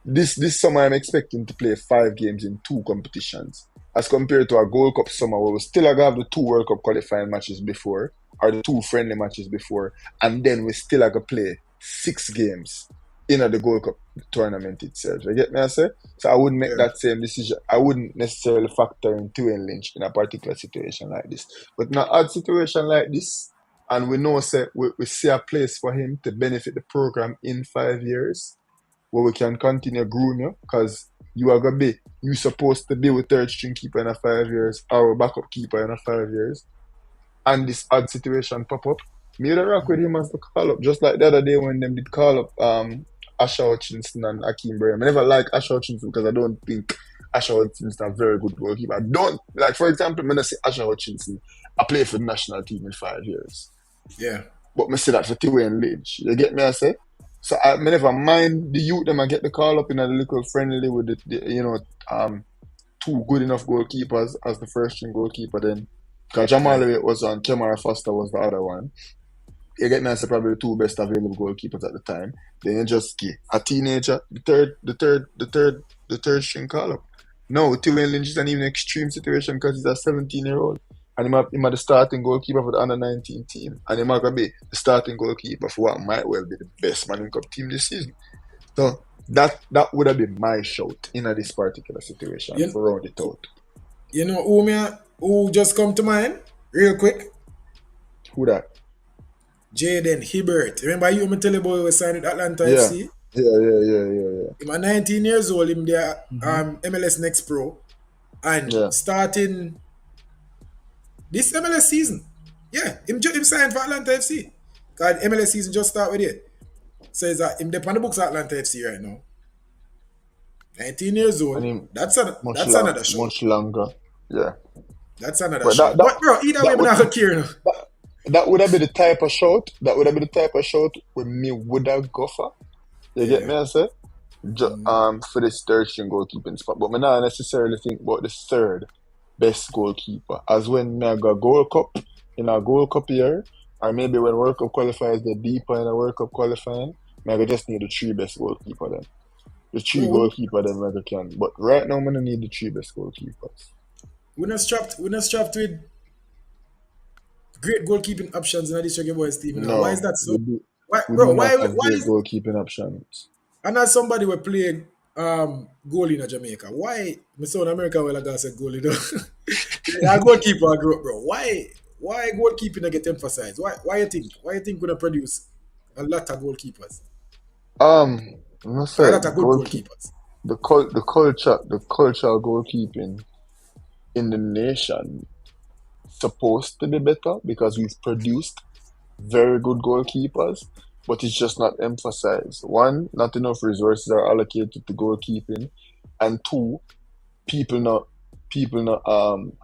Speaker 1: This summer, I'm expecting to play 5 games in 2 competitions, as compared to a Gold Cup summer where we still have the 2 World Cup qualifying matches before, or the 2 friendly matches before, and then we still have to play 6 games in the Gold Cup tournament itself. You get me? I say? So I wouldn't make
Speaker 2: Yeah.
Speaker 1: that same decision. I wouldn't necessarily factor in Tuane Lynch in a particular situation like this. But in an odd situation like this, and we know say we see a place for him to benefit the program in 5 years, where we can continue growing you, because you supposed to be with third string keeper in a 5 years, or a backup keeper in a 5 years, and this odd situation pop up. Me would rock with him as the call up, just like the other day when them did call up Asher Hutchinson and Akeem Braham. I never like Asher Hutchinson because I don't think Asher Hutchinson is a very good goalkeeper. I don't like, for example, when I say Asher Hutchinson, I play for the national team in 5 years.
Speaker 2: Yeah.
Speaker 1: But me say that for Tuane Lynch. You get me, I say? So I me never mind the youth them, I get the call up in a little friendly with two good enough goalkeepers as the first string goalkeeper then. Because Jamal
Speaker 2: Yeah.
Speaker 1: Lewis was on, Kemara Foster was the other one. You get me, I say probably the 2 best available goalkeepers at the time. Then you just get a teenager, the third string call up. No, Tuane Lynch is an even extreme situation because he's a 17-year-old. And he might the starting goalkeeper for the under 19 team. And he might be the starting goalkeeper for what might well be the best Man Cup team this season. So that would have been my shout in this particular situation
Speaker 2: You,
Speaker 1: for round it out.
Speaker 2: you know who just come to mind real quick?
Speaker 1: Who that?
Speaker 2: Jaden Hibbert. Remember you me tell you boy was signed with Atlanta
Speaker 1: Yeah.
Speaker 2: FC?
Speaker 1: Yeah.
Speaker 2: Him a 19 years old, him there
Speaker 1: Mm-hmm.
Speaker 2: MLS Next Pro, and
Speaker 1: Yeah.
Speaker 2: starting this MLS season. Yeah, him signed for Atlanta FC. Cause MLS season just start with it. So is that him there on the books at Atlanta FC right now. 19 years
Speaker 1: And
Speaker 2: old.
Speaker 1: him
Speaker 2: That's another show.
Speaker 1: much longer. Yeah.
Speaker 2: That's another
Speaker 1: But that
Speaker 2: show.
Speaker 1: that
Speaker 2: But bro, either way,
Speaker 1: that
Speaker 2: I'm
Speaker 1: would
Speaker 2: not gonna care now.
Speaker 1: that, that would have been the type of shot. That would have been the type of shot where me would have go for. You get
Speaker 2: Yeah.
Speaker 1: me, I say? For this third string goalkeeping spot. But me not necessarily think about the third best goalkeeper. As when me I go Gold Cup in a Gold Cup year, or maybe when World Cup qualifiers get deeper in a World Cup qualifying, me I go just need the 3 best goalkeeper then. The three
Speaker 2: Bro,
Speaker 1: goalkeeper them like I can. But right now, I'm gonna need the three best goalkeepers.
Speaker 2: we're not strapped with great goalkeeping options in this Sugar Boys team. You know. Why is
Speaker 1: No,
Speaker 2: that so? Why,
Speaker 1: we
Speaker 2: bro?
Speaker 1: do not have
Speaker 2: Why
Speaker 1: great
Speaker 2: is
Speaker 1: goalkeeping options.
Speaker 2: and as somebody were playing goalie in Jamaica, why my son America well I got said goalie though. A goalkeeper I grew up, bro. Why goalkeeping I get emphasized? Why you think gonna produce a lot of goalkeepers?
Speaker 1: Um, I'm gonna
Speaker 2: A
Speaker 1: say
Speaker 2: lot of good goalkeepers.
Speaker 1: the cultural goalkeeping in the nation supposed to be better because we've produced very good goalkeepers, but it's just not emphasized. One, not enough resources are allocated to goalkeeping, and two, people not people not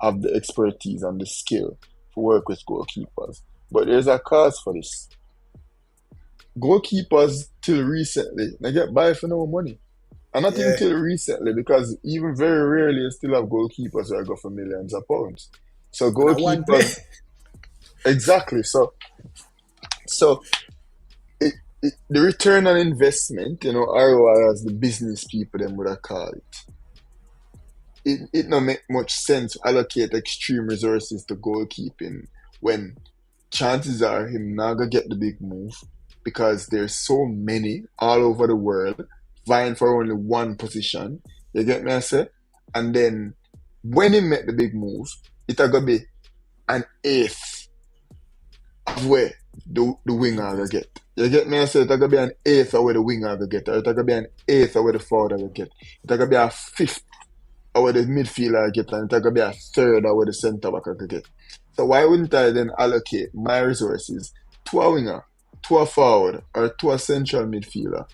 Speaker 1: have the expertise and the skill to work with goalkeepers. But there's a cause for this. Goalkeepers till recently they get by for no money. And not even
Speaker 2: Yeah.
Speaker 1: till recently, because even very rarely you still have goalkeepers that go for millions of pounds. So
Speaker 2: And I one play.
Speaker 1: goalkeepers, exactly. So it, the return on investment, ROI as the business people them would have called it. It not make much sense to allocate extreme resources to goalkeeping when chances are him not gonna get the big move because there's so many all over the world vying for only one position. You get me I say? And then when he make the big move, it a gonna be an eighth of where the winger gonna get. You get me I say? It a gonna be an eighth of where the winger gonna get, or it a gonna be an eighth of where the forward gonna get. It a gonna be a fifth of where the midfielder get, and it a gonna be a third of where the centre back gonna get. So why wouldn't I then allocate my resources to a winger, to a forward, or to a central midfielder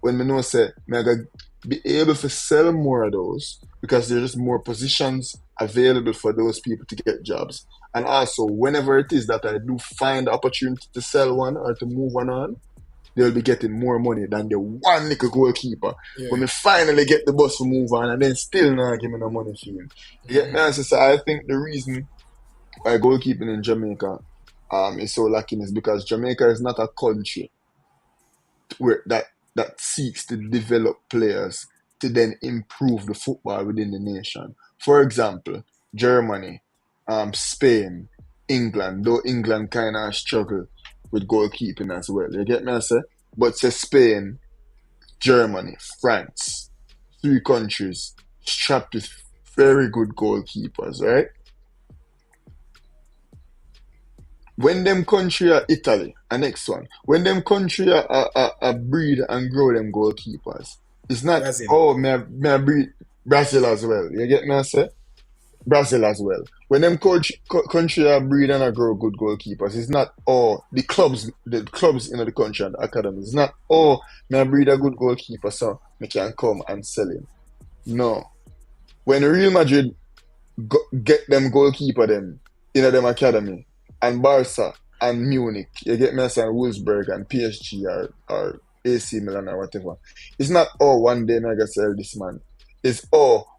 Speaker 1: when me know say me gonna be able to sell more of those because there's just more positions available for those people to get jobs. And also, whenever it is that I do find the opportunity to sell one or to move one on, they'll be getting more money than the one little goalkeeper.
Speaker 2: Yeah.
Speaker 1: When we finally get the bus to move on and then still not give me no money for him. You get me? So I think the reason why goalkeeping in Jamaica is so lacking is because Jamaica is not a country where that seeks to develop players to then improve the football within the nation. For example, Germany, Spain, England, though England kind of struggle with goalkeeping as well. You get me, I say? But say Spain, Germany, France, three countries strapped with very good goalkeepers, right? When them country are Italy, a next one. When them country are breed and grow them goalkeepers, it's not,
Speaker 2: Brazil.
Speaker 1: oh, may I breed Brazil as well. You get me, I say? Brazil as well. When them country are breed and are grow good goalkeepers, it's not, oh, the clubs in the country and the academy. It's not, oh, may I breed a good goalkeeper so I can come and sell him. No. When Real Madrid get them goalkeeper them in them academy and Barca and Munich, you get me and Wolfsburg and PSG or AC Milan or whatever. It's not one day I gotta sell this man. It's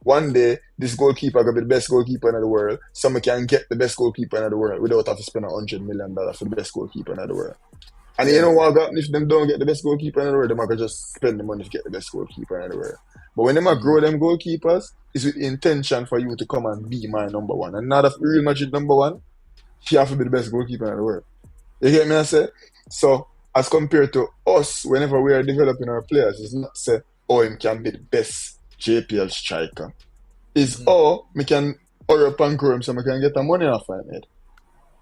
Speaker 1: one day this goalkeeper gonna be the best goalkeeper in the world. Someone can get the best goalkeeper in the world without having to spend $100 million for the best goalkeeper in the world. And you
Speaker 2: Yeah.
Speaker 1: know what happen if them don't get the best goalkeeper in the world, they might just spend the money to get the best goalkeeper in the world. But when they might grow them goalkeepers, it's with intention for you to come and be my number one. And not if Real Madrid number one, she have to be the best goalkeeper in the world. You get me I say? So as compared to us, whenever we are developing our players, it's not say, him can be the best JPL striker. It's me can hurry up and grow him so I can get the money off my head.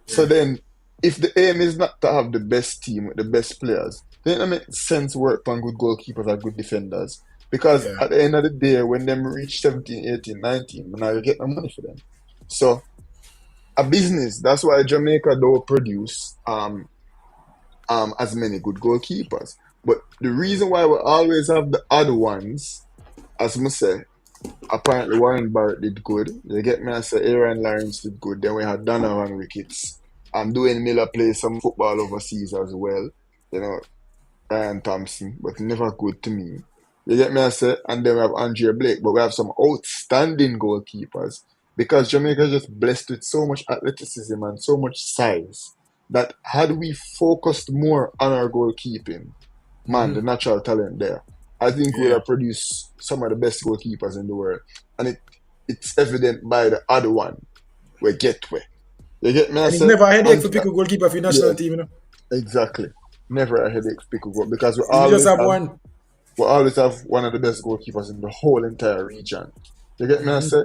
Speaker 1: So
Speaker 2: Yeah.
Speaker 1: then, if the aim is not to have the best team with the best players, then it makes sense work on good goalkeepers and good defenders. Because
Speaker 2: Yeah.
Speaker 1: at the end of the day, when them reach 17, 18, 19, now you get no money for them. So, a business, that's why Jamaica don't produce as many good goalkeepers. But the reason why we always have the other ones, as I say, apparently Warren Barrett did good. You get me? I say Aaron Lawrence did good. Then we had Donovan Ricketts. Dwayne Miller plays some football overseas as well. You know, Ryan Thompson, but never good to me. You get me? I say, and then we have Andrea Blake, but we have some outstanding goalkeepers because Jamaica is just blessed with so much athleticism and so much size that had we focused more on our goalkeeping, man, the natural talent there. I think we would
Speaker 2: Yeah.
Speaker 1: have produced some of the best goalkeepers in the world. And it's evident by the other one, we get where. You get me, I
Speaker 2: And it's
Speaker 1: say?
Speaker 2: never a headache
Speaker 1: And
Speaker 2: for pick a goalkeeper for your national
Speaker 1: yeah,
Speaker 2: team, you know.
Speaker 1: exactly. Never a headache pick up because
Speaker 2: You just have one.
Speaker 1: we always have one of the best goalkeepers in the whole entire region. You get me, I
Speaker 2: Mm-hmm.
Speaker 1: say?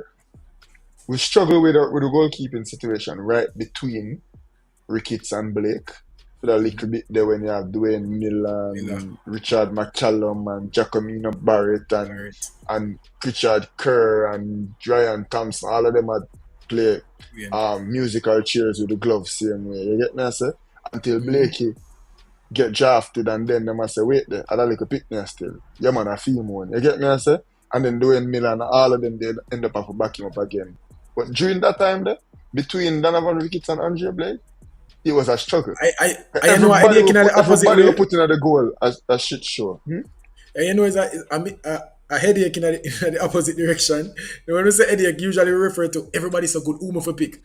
Speaker 1: We struggle with the goalkeeping situation right between Ricketts and Blake. For a little bit there when you have Dwayne
Speaker 2: Miller,
Speaker 1: Milan, Richard McCallum and Giacomino Barrett
Speaker 2: Barrett,
Speaker 1: and Richard Kerr and Ryan Thompson, all of them had play
Speaker 2: Wayne.
Speaker 1: musical chairs with the gloves same way. You get me I say? Until
Speaker 2: Mm-hmm.
Speaker 1: Blakey get drafted and then them I say, wait there, I like a pick me still. Yeah man, a female one. You get me I say? And then Dwayne Milan, all of them they end up have to back him up again. But during that time there, between Donovan Ricketts and Andre Blake, it was a struggle.
Speaker 2: I know a headache in the opposite
Speaker 1: Everybody will
Speaker 2: way.
Speaker 1: put in the goal as a shit show. Hmm?
Speaker 2: And you know it's a headache in the opposite direction. When we say headache, usually we refer to everybody so good whom for pick.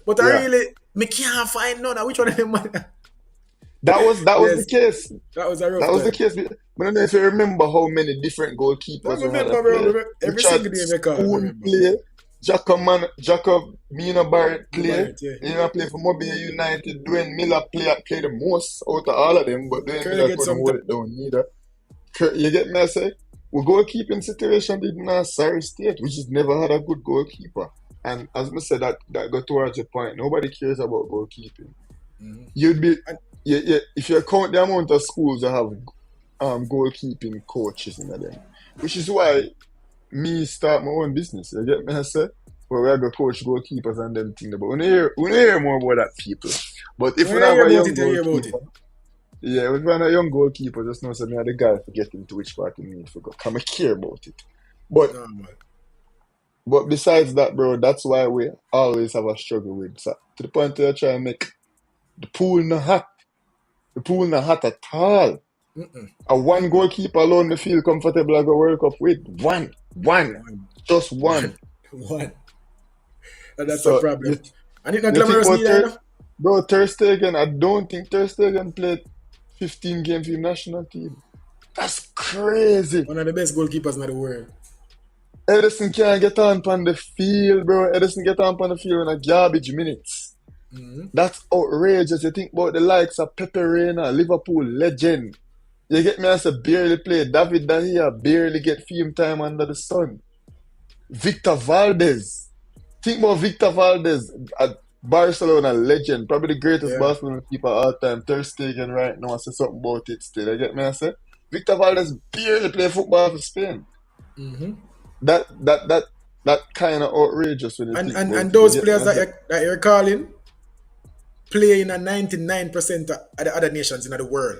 Speaker 2: But I
Speaker 1: Yeah.
Speaker 2: really me can't find none. Which one of them man?
Speaker 1: That was the
Speaker 2: Yes,
Speaker 1: case.
Speaker 2: that was a rough
Speaker 1: That was the
Speaker 2: time.
Speaker 1: case. But I don't know if you remember how many different
Speaker 2: I
Speaker 1: goalkeepers we had
Speaker 2: remember,
Speaker 1: at
Speaker 2: bro.
Speaker 1: play.
Speaker 2: Remember, every
Speaker 1: Richard
Speaker 2: single name I call, I
Speaker 1: Spoon
Speaker 2: remember.
Speaker 1: play, Jacob Mina Barrett
Speaker 2: You
Speaker 1: play.
Speaker 2: Barrett, yeah.
Speaker 1: Play for Mobile United. Dwayne Miller play the most out of all of them, but Dwayne
Speaker 2: Curly
Speaker 1: Miller
Speaker 2: get
Speaker 1: couldn't
Speaker 2: some
Speaker 1: hold
Speaker 2: time.
Speaker 1: it down neither. You get me, I say? We goalkeeping situation did not sorry state. We just never had a good goalkeeper. And as I said, that got towards the point. Nobody cares about goalkeeping.
Speaker 2: Mm-hmm.
Speaker 1: You'd be
Speaker 2: And,
Speaker 1: if you count the amount of schools that have goalkeeping coaches in them, which is why me start my own business. You get me, I say? Where we go coach goalkeepers and them thing. But we don't hear more about that people. But if
Speaker 2: when
Speaker 1: we
Speaker 2: I
Speaker 1: have
Speaker 2: hear
Speaker 1: a
Speaker 2: about
Speaker 1: young
Speaker 2: it, I hear about
Speaker 1: goalkeeper,
Speaker 2: it.
Speaker 1: yeah, if we have a young goalkeeper, just know me are the guy for get into which part we need for go. Can I care about it? But
Speaker 2: No, man.
Speaker 1: but besides that, bro, that's why we always have a struggle with. So to the point where I try and make the pool not hot. The pool not hot at all.
Speaker 2: Mm-mm.
Speaker 1: A one
Speaker 2: Mm-mm.
Speaker 1: goalkeeper alone me feel comfortable I go World Cup with. One.
Speaker 2: One.
Speaker 1: Just
Speaker 2: One.
Speaker 1: one.
Speaker 2: One. And that's a
Speaker 1: So you
Speaker 2: problem. And it's not
Speaker 1: you think
Speaker 2: glamorous
Speaker 1: about
Speaker 2: neither, you know?
Speaker 1: Ter Stegen, I don't think Ter Stegen played 15 games for the national team. That's crazy.
Speaker 2: One of the best goalkeepers in the world.
Speaker 1: Edison can't get on the field, bro. Edison get on the field in a garbage minutes.
Speaker 2: Mm-hmm.
Speaker 1: That's outrageous. You think about the likes of Pepe Reina, Liverpool legend. You get me as a barely play. David Dahia barely get film time under the sun. Victor Valdez. Think about Victor Valdez, a Barcelona legend, probably the greatest
Speaker 2: Yeah.
Speaker 1: Barcelona keeper of all time. Ter Stegen right now, I say something about it still. You get me? I say Victor Valdez barely play football for Spain.
Speaker 2: Mm-hmm.
Speaker 1: That that that that kind of outrageous when you
Speaker 2: And,
Speaker 1: think
Speaker 2: and
Speaker 1: about
Speaker 2: and
Speaker 1: it. You
Speaker 2: those
Speaker 1: get me?
Speaker 2: players
Speaker 1: I say
Speaker 2: that you're calling play in a 99% of the other nations in the world.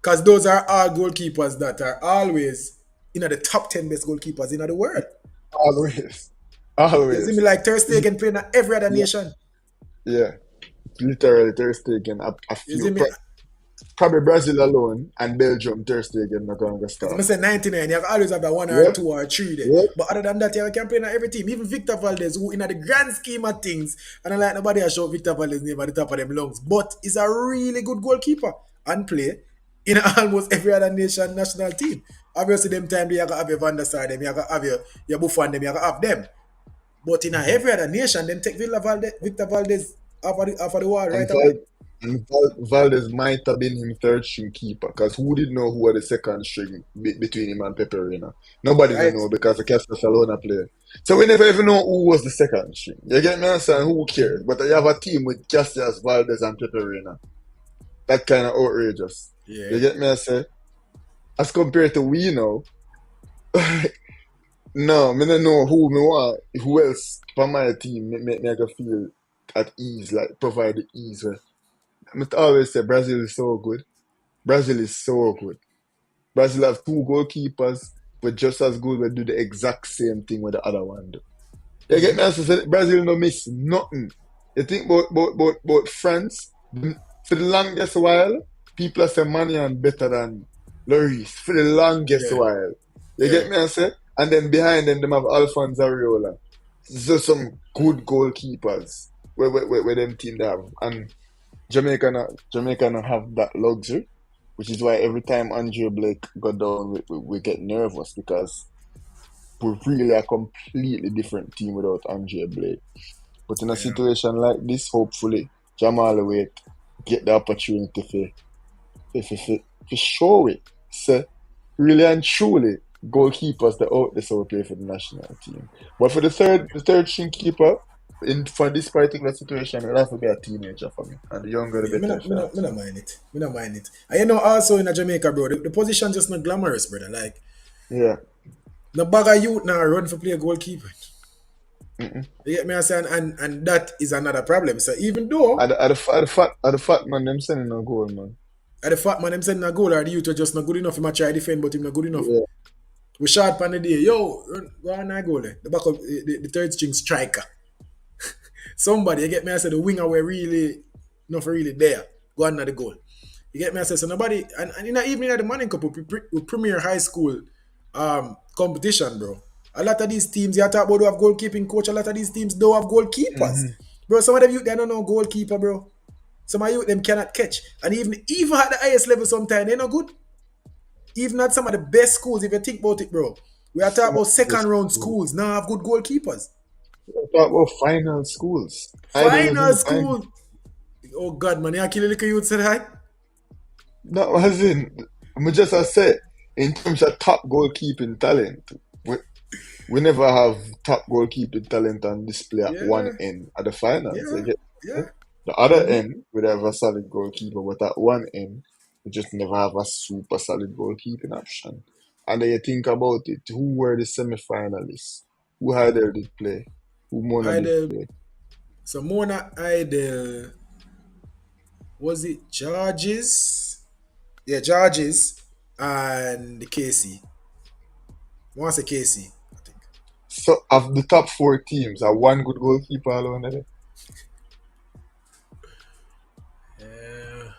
Speaker 2: Because those are all goalkeepers that are always in the top 10 best goalkeepers in the world.
Speaker 1: always,
Speaker 2: You see me
Speaker 1: always.
Speaker 2: like Ter Stegen playing in every other
Speaker 1: Yeah,
Speaker 2: nation.
Speaker 1: yeah. Literally, Ter Stegen. A
Speaker 2: You
Speaker 1: few,
Speaker 2: see me?
Speaker 1: probably Brazil alone and Belgium. Ter Stegen not going to
Speaker 2: As
Speaker 1: start.
Speaker 2: I say 99, you have always have that one or
Speaker 1: Yep,
Speaker 2: two or three there.
Speaker 1: yep.
Speaker 2: But other than that, you can play in every team. Even Victor Valdez, who in the grand scheme of things, and I like nobody has show Victor Valdez name at the top of them lungs, but he's a really good goalkeeper and play in almost every other nation national team. Obviously, them time you have your Van der Sar, them you have your Buffon, them you have them. But in
Speaker 1: Mhm.
Speaker 2: every other nation, them take Victor Valdez off of the wall
Speaker 1: And,
Speaker 2: right away.
Speaker 1: Valdez might have been him third string keeper because who did know who was the second string between him and Pepe Reina? Nobody didn't
Speaker 2: Right?
Speaker 1: know because the Castellona player. So we never even know who was the second string. You get me? Saying who cares? But you have a team with Casillas, Valdez, and Pepe Reina. That kind of outrageous. You
Speaker 2: Yeah.
Speaker 1: get me? I say as compared to we know. No, me don't know who me want. Who else for my team make me go feel at ease, like provide the ease. I always say Brazil is so good. Brazil is so good. Brazil have two goalkeepers, but just as good. We do the exact same thing with the other one. Do. You get
Speaker 2: Mm-hmm.
Speaker 1: me? As I said, Brazil no miss nothing. You think about France? For the longest while, people say Manian better than Lloris. For the longest
Speaker 2: Yeah.
Speaker 1: while. You
Speaker 2: Yeah.
Speaker 1: get me? I say? And then behind them have Alphonse Areola. So some good goalkeepers where them team they have. And Jamaica not have that luxury. which is why every time Andre Blake go down, we get nervous because we're really a completely different team without Andre Blake. But in a
Speaker 2: Yeah.
Speaker 1: situation like this, hopefully, Jamal Wade get the opportunity to show it. So, really and truly, goalkeepers that out there so we play for the national team. But for the third string keeper, for this particular situation, it'll have to be a teenager for me. And the younger the
Speaker 2: Yeah,
Speaker 1: better
Speaker 2: me
Speaker 1: chance.
Speaker 2: not mind it. Me not mind it. And you know, also in a Jamaica, bro, the position just not glamorous, brother. Like,
Speaker 1: Yeah.
Speaker 2: no bag of youth now run for play goalkeeper.
Speaker 1: Mm-mm.
Speaker 2: You get me? I say, and that is another problem. So even though
Speaker 1: At the fat man, them sending a goal, man.
Speaker 2: at the fat man them sending a goal or the youth are just not good enough, he might try defend, but him not good enough.
Speaker 1: Yeah.
Speaker 2: We shot pan the day. Yo, go on that goal there. The back of the third string striker. Somebody, you get me? I said the winger were really not really there. Go on the goal. You get me? I said so nobody and in the evening at the morning cup with premier high school competition, bro. A lot of these teams, you talk about who have goalkeeping coach, a lot of these teams don't have goalkeepers.
Speaker 1: Mm-hmm.
Speaker 2: Bro, some of them youth they don't know goalkeeper, bro. Some of you them cannot catch. And even at the highest level sometimes they're not good. Even at some of the best schools, if you think about it, bro. We are talking
Speaker 1: Some of
Speaker 2: about
Speaker 1: the
Speaker 2: second
Speaker 1: best
Speaker 2: round
Speaker 1: schools.
Speaker 2: schools now have good goalkeepers.
Speaker 1: Talk about final schools. Idol was in
Speaker 2: Final
Speaker 1: the final.
Speaker 2: school. Oh God, man, you kill a little youth said hi.
Speaker 1: That was in. I just I said, in terms of top goalkeeping talent, we, we never have top goalkeeping talent on display at one
Speaker 2: Yeah,
Speaker 1: end at the finals. You
Speaker 2: yeah,
Speaker 1: get
Speaker 2: yeah.
Speaker 1: the other
Speaker 2: Mm-hmm.
Speaker 1: end, we have a solid goalkeeper, but at one end, we just never have a super solid goalkeeping option. And then you think about it, who were the semi-finalists? Who Heider did play? Who Mona did
Speaker 2: Idle.
Speaker 1: play?
Speaker 2: So Mona Idle was it Georges? Yeah, Georges and Casey. I want to say Casey, I think.
Speaker 1: So of the top four teams, are one good goalkeeper alone there?
Speaker 2: Yeah.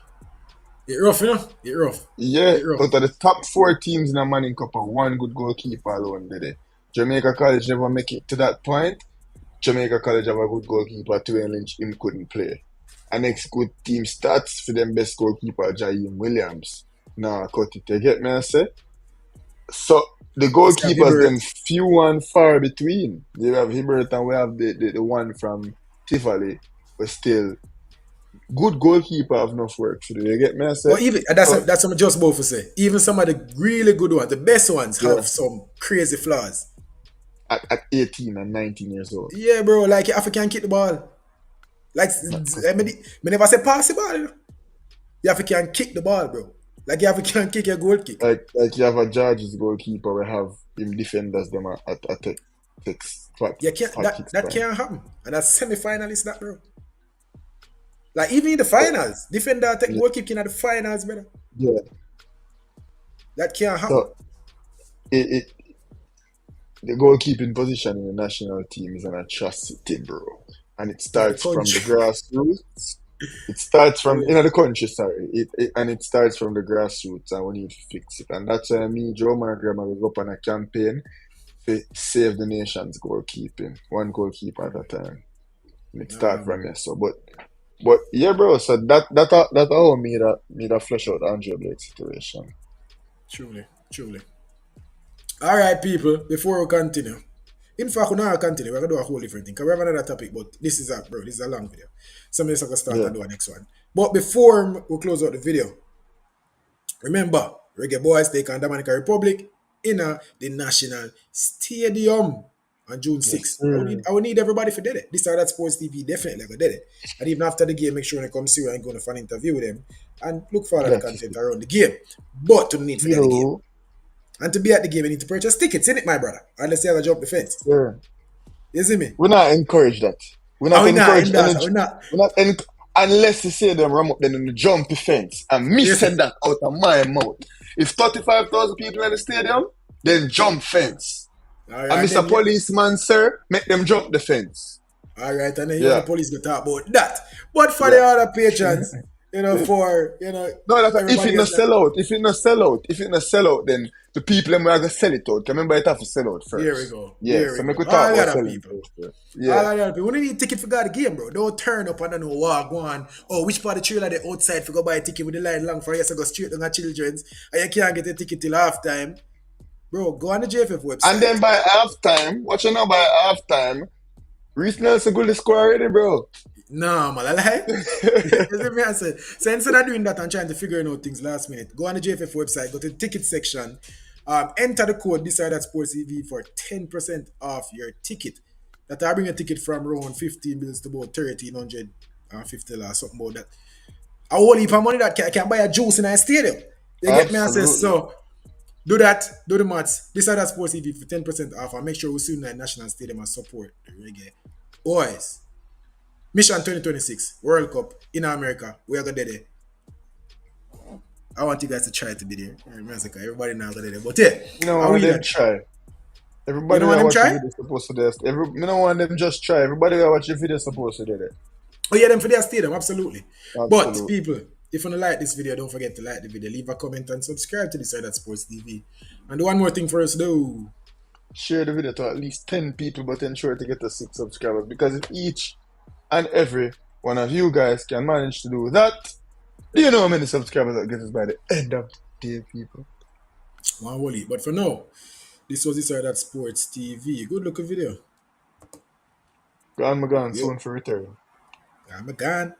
Speaker 2: It rough, you know? It rough.
Speaker 1: Yeah,
Speaker 2: It rough.
Speaker 1: out of the top four teams in the Manning Cup, are one good goalkeeper alone there. Jamaica College never make it to that point. Jamaica College have a good goalkeeper, Twain Lynch, him couldn't play. And next good team starts for them best goalkeeper, Jaheim Williams. Nah, cut it. You get me, I say? So the
Speaker 2: You see, have
Speaker 1: goalkeepers,
Speaker 2: Hibbert.
Speaker 1: them few and far between. You have Hibbert and we have the one from Tivoli, but still, good goalkeeper have enough work to do. You get me, I say?
Speaker 2: But even
Speaker 1: So,
Speaker 2: that's what I'm just about to say. Even some of the really good ones, the best ones, have
Speaker 1: yeah,
Speaker 2: some crazy flaws.
Speaker 1: at 18 and 19 years old.
Speaker 2: Yeah, bro. Like if you can kick the ball, like me never say pass the ball. You know? You have to can kick the ball, bro. Like you have to can kick your goal kick.
Speaker 1: Like you have a George's goalkeeper, we have him defenders them at
Speaker 2: You can't
Speaker 1: spot kicks
Speaker 2: that
Speaker 1: time.
Speaker 2: can't happen. And that's semi-finalist, that bro. Like even in the finals, defender take
Speaker 1: Yeah,
Speaker 2: goal kicking at the finals, brother.
Speaker 1: yeah.
Speaker 2: That can't happen.
Speaker 1: So it the goalkeeping position in the national team is an atrocity, bro. And it
Speaker 2: In the
Speaker 1: starts from the
Speaker 2: country.
Speaker 1: grassroots. It starts from
Speaker 2: Yeah.
Speaker 1: in the country, sorry. It starts from the grassroots, and we need to fix it. And that's why me, Joe Margram, will go up on a campaign to save the nation's goalkeeping, one goalkeeper at a time. And it
Speaker 2: No,
Speaker 1: starts
Speaker 2: no,
Speaker 1: from
Speaker 2: bro.
Speaker 1: here. So, but yeah, bro. So that all me that flesh out Andrew Blake situation.
Speaker 2: Truly, truly. All right, people. Before we continue, in fact, we're not gonna continue. We're gonna do a whole different thing. Cause we have another topic, but this is a bro. This is a long video. Somebody else gonna start
Speaker 1: Yeah,
Speaker 2: and do a next one. But before we close out the video, remember, Reggae Boys take on Dominica Republic in the National Stadium on June
Speaker 1: yes,
Speaker 2: 6th.
Speaker 1: sir.
Speaker 2: I would need everybody for did it. This are that Sports TV definitely gonna did it. And even after the game, make sure when I come see you and go on a fun interview with them and look for all of the content
Speaker 1: Definitely.
Speaker 2: around the game. But to need for
Speaker 1: You
Speaker 2: the game.
Speaker 1: know,
Speaker 2: And to be at the game, you need to purchase tickets, in it, my brother. Unless you have a jump the
Speaker 1: yes,
Speaker 2: fence.
Speaker 1: sir.
Speaker 2: You see me?
Speaker 1: We not encourage that. We
Speaker 2: Are
Speaker 1: not
Speaker 2: we not in
Speaker 1: encourage
Speaker 2: that? Are
Speaker 1: energy.
Speaker 2: we not?
Speaker 1: We not en- Unless you say them ram up then in the jump the fence. And me
Speaker 2: Yes.
Speaker 1: said that out of my mouth. If 35,000 people in the stadium, then jump fence.
Speaker 2: All
Speaker 1: And
Speaker 2: right,
Speaker 1: Mr.
Speaker 2: then yeah.
Speaker 1: Policeman, sir, make them jump the fence.
Speaker 2: All right, and then you and the
Speaker 1: Yeah,
Speaker 2: police go talk about that. But for the
Speaker 1: yeah.
Speaker 2: other patrons, for
Speaker 1: No, that's if
Speaker 2: everybody
Speaker 1: it not
Speaker 2: else that.
Speaker 1: sell out, if it not sell out, then the people them are gonna sell it out. Remember, it have to sell out
Speaker 2: There we
Speaker 1: first.
Speaker 2: go.
Speaker 1: Yeah,
Speaker 2: There
Speaker 1: so
Speaker 2: we
Speaker 1: make
Speaker 2: go.
Speaker 1: we talk
Speaker 2: All the
Speaker 1: about
Speaker 2: other
Speaker 1: selling
Speaker 2: people.
Speaker 1: first.
Speaker 2: All
Speaker 1: Yeah,
Speaker 2: of the other people. When you need ticket for God the game, bro, don't turn up and I know what go on. Oh, which part of the trailer they outside for go buy a ticket with the line long for you to go straight down to Children's and you can't get a ticket till halftime. Bro, go on the JFF
Speaker 1: and then
Speaker 2: website.
Speaker 1: by halftime, watch you now by halftime, Reese Nelson goal score already, bro.
Speaker 2: No, man, I lie. You see me I say. So instead of doing that and trying to figure out things last minute, go on the JFF website, go to the ticket section, enter the code beside that Sports EV for 10% off your ticket. That I bring a ticket from around 15 bills to about 1350 or something about that. A whole heap of money that can buy a juice in a stadium. You get me? I say,
Speaker 1: Absolutely.
Speaker 2: so do that, do the maths. Decide that Sports EV for 10% off and make sure we soon at National Stadium and support the reggae. Boys, Mission 2026, World Cup in America. We are going to do it. I want you guys to try to be there. Everybody now going to do it. But yeah,
Speaker 1: You know
Speaker 2: are
Speaker 1: want
Speaker 2: we
Speaker 1: them
Speaker 2: that?
Speaker 1: try.
Speaker 2: You
Speaker 1: Everybody
Speaker 2: know what
Speaker 1: that
Speaker 2: them
Speaker 1: watch the
Speaker 2: try?
Speaker 1: video supposed to do this. You don't want them just try. Everybody that watch the video supposed to do that.
Speaker 2: Oh yeah, them for their stadium, absolutely. But
Speaker 1: Absolutely.
Speaker 2: people, if you don't like this video, don't forget to like the video, leave a comment and subscribe to the side at Sports TV. And do one more thing for us, though.
Speaker 1: Share the video to at least 10 people, but ensure to get to 6 subscribers. Because if each and every one of you guys can manage to do that, do you know how many subscribers that get us by the end of the day, people?
Speaker 2: One Wally. But for now, this was the side at Sports TV. Good looking video.
Speaker 1: Gone, my gone,
Speaker 2: Yo,
Speaker 1: soon for return.
Speaker 2: I'm a gone.